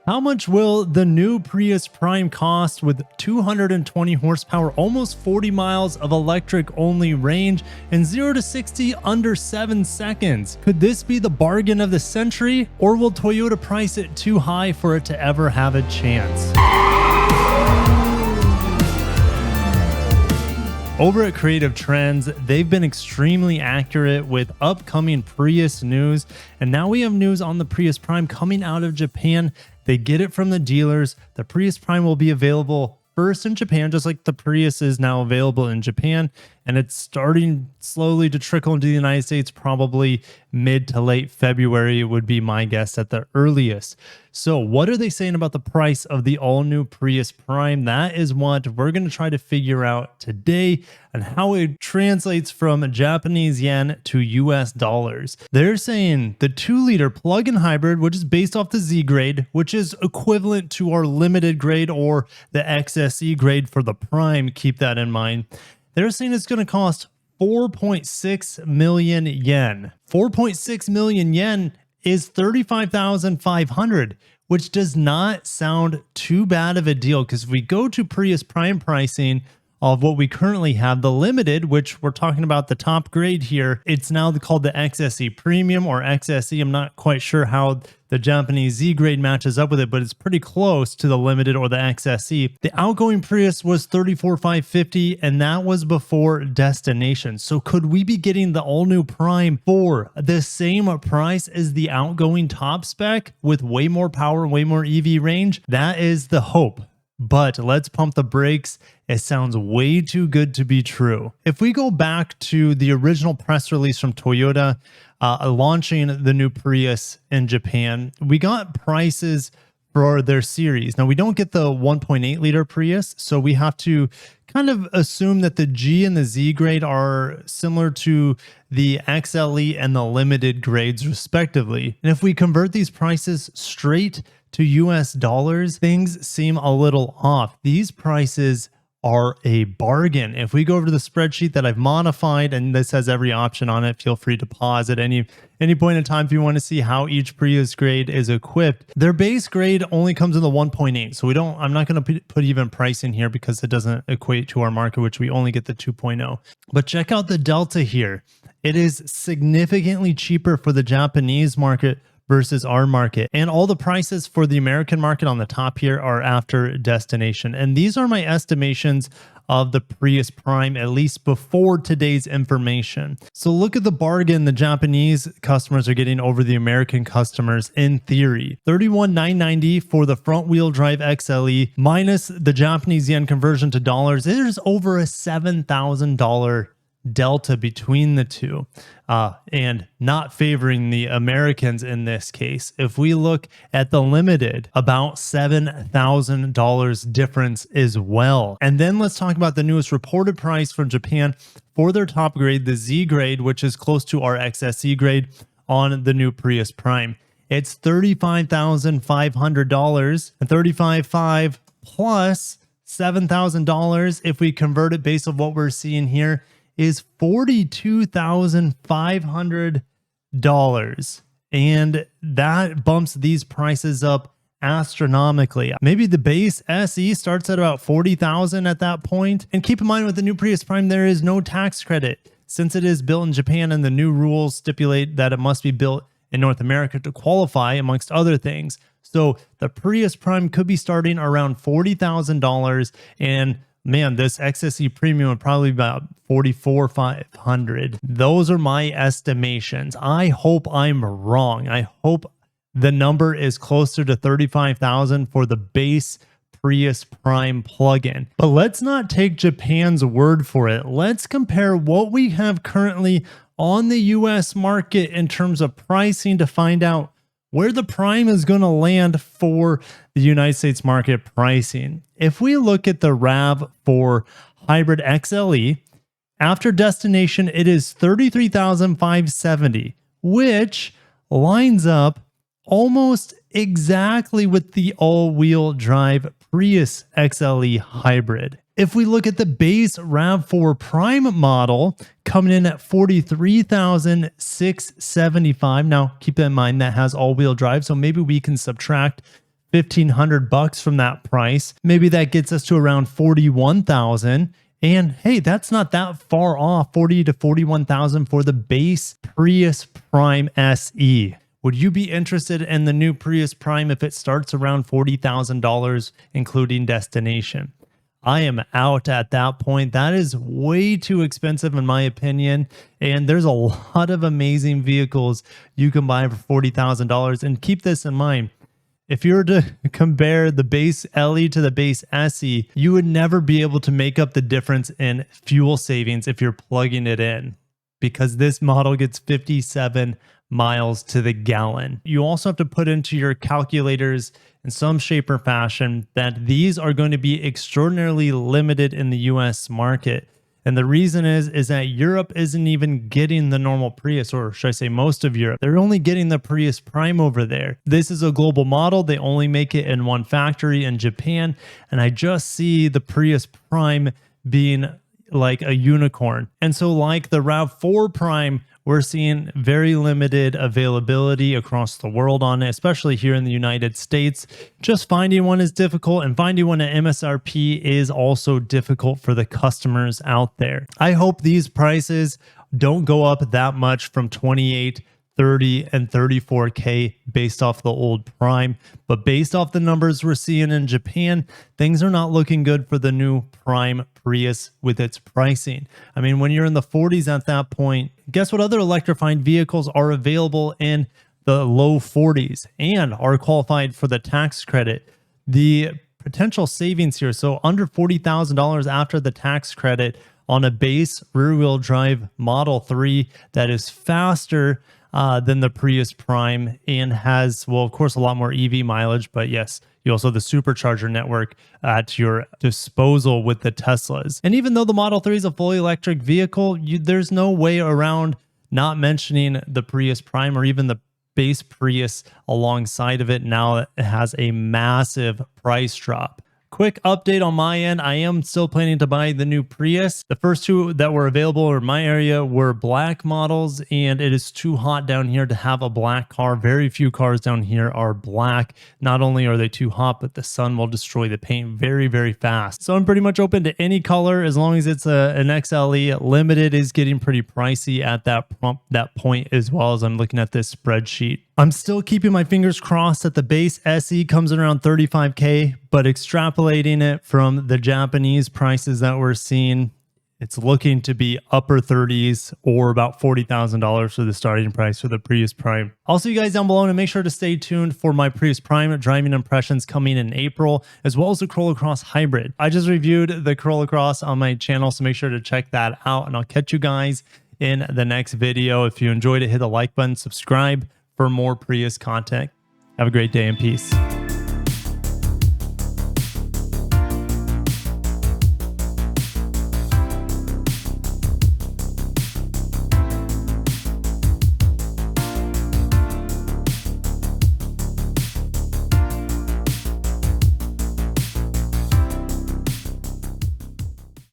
How much will the new Prius Prime cost with 220 horsepower, almost 40 miles of electric-only range, and 0 to 60 under 7 seconds? Could this be the bargain of the century, or will Toyota price it too high for it to ever have a chance? Over at Creative Trends, they've been extremely accurate with upcoming Prius news, and now we have news on the Prius Prime coming out of Japan. They get it from the dealers. The Prius Prime will be available first in Japan, just like the Prius is now available in Japan, and it's starting slowly to trickle into the United States, probably mid to late February would be my guess at the earliest. So what are they saying about the price of the all-new Prius Prime? That is what we're going to try to figure out today, and how it translates from Japanese yen to US dollars. They're saying the 2-liter plug-in hybrid, which is based off the Z grade, which is equivalent to our limited grade or the XSE grade for the Prime, keep that in mind. They're saying it's going to cost 4.6 million yen. 4.6 million yen is 35,500, which does not sound too bad of a deal, because if we go to Prius Prime pricing of what we currently have, the limited, which we're talking about the top grade here, it's now called the XSE Premium or XSE. I'm not quite sure how the Japanese Z grade matches up with it, but it's pretty close to the limited or the XSE. The outgoing Prius was 34,550, and that was before destination. So could we be getting the all new Prime for the same price as the outgoing top spec with way more power, way more EV range? That is the hope. But let's pump the brakes. It sounds way too good to be true. If we go back to the original press release from Toyota launching the new Prius in Japan, we got prices for their series. Now, we don't get the 1.8 liter Prius, so we have to kind of assume that the G and the Z grade are similar to the XLE and the limited grades respectively. And if we convert these prices straight to US dollars, things seem a little off. These prices are a bargain. If we go over to the spreadsheet that I've modified, and this has every option on it, feel free to pause at any point in time if you want to see how each Prius grade is equipped. Their base grade only comes in the 1.8, so I'm not going to put even price in here because it doesn't equate to our market, which we only get the 2.0. But check out the delta here. It is significantly cheaper for the Japanese market versus our market. And all the prices for the American market on the top here are after destination. And these are my estimations of the Prius Prime, at least before today's information. So look at the bargain the Japanese customers are getting over the American customers in theory. 31,990 for the front wheel drive XLE minus the Japanese yen conversion to dollars. There's over a $7,000 delta between the two, and not favoring the Americans in this case. If we look at the limited, about $7,000 difference as well. And then let's talk about the newest reported price from Japan for their top grade, the Z grade, which is close to our XSE grade on the new Prius Prime. It's $35,500, and $35,500 plus $7,000 if we convert it based on what we're seeing here is $42,500, and that bumps these prices up astronomically. Maybe the base SE starts at about $40,000 at that point. And keep in mind, with the new Prius Prime, there is no tax credit since it is built in Japan, and the new rules stipulate that it must be built in North America to qualify, amongst other things. So the Prius Prime could be starting around $40,000, and man, this XSE Premium would probably be about $44,500. Those are my estimations. I hope I'm wrong. I hope the number is closer to $35,000 for the base Prius Prime plug-in. But let's not take Japan's word for it. Let's compare what we have currently on the US market in terms of pricing to find out where the Prime is going to land for the United States market pricing. If we look at the RAV for Hybrid XLE, after destination, it is $33,570, which lines up almost exactly with the all-wheel drive Prius XLE Hybrid. If we look at the base RAV4 Prime model, coming in at $43,675. Now, keep in mind that has all-wheel drive, so maybe we can subtract $1,500 from that price. Maybe that gets us to around 41,000. And hey, that's not that far off, 40 to 41,000 for the base Prius Prime SE. Would you be interested in the new Prius Prime if it starts around $40,000, including destination? I am out at that point. That is way too expensive in my opinion. And there's a lot of amazing vehicles you can buy for $40,000. And keep this in mind. If you were to compare the base LE to the base SE, you would never be able to make up the difference in fuel savings if you're plugging it in, because this model gets 57 miles to the gallon. You also have to put into your calculators in some shape or fashion that these are going to be extraordinarily limited in the US market. And the reason is that Europe isn't even getting the normal Prius, or should I say most of Europe. They're only getting the Prius Prime over there. This is a global model. They only make it in one factory in Japan. And I just see the Prius Prime being like a unicorn. And so like the RAV4 Prime, we're seeing very limited availability across the world on it, especially here in the United States. Just finding one is difficult, and finding one at MSRP is also difficult for the customers out there. I hope these prices don't go up that much from 28, 30, and 34K based off the old Prime. But based off the numbers we're seeing in Japan, things are not looking good for the new Prime Prius with its pricing. I mean, when you're in the 40s at that point, guess what other electrified vehicles are available in the low 40s and are qualified for the tax credit? The potential savings here, so under $40,000 after the tax credit on a base rear-wheel drive Model 3 that is faster than the Prius Prime and has, well, of course, a lot more EV mileage, but yes, you also have the supercharger network at your disposal with the Teslas. And even though the Model 3 is a fully electric vehicle, there's no way around not mentioning the Prius Prime or even the base Prius alongside of it. Now it has a massive price drop. Quick update on my end. I am still planning to buy the new Prius. The first two that were available in my area were black models, and it is too hot down here to have a black car. Very few cars down here are black. Not only are they too hot, but the sun will destroy the paint very, very fast. So I'm pretty much open to any color as long as it's an XLE. Limited is getting pretty pricey at that point, as well as I'm looking at this spreadsheet. I'm still keeping my fingers crossed that the base SE comes in around 35K, but extrapolating it from the Japanese prices that we're seeing, it's looking to be upper 30s or about $40,000 for the starting price for the Prius Prime. I'll see you guys down below, and make sure to stay tuned for my Prius Prime driving impressions coming in April, as well as the Corolla Cross Hybrid. I just reviewed the Corolla Cross on my channel, so make sure to check that out, and I'll catch you guys in the next video. If you enjoyed it, hit the like button, subscribe for more Prius content. Have a great day and peace.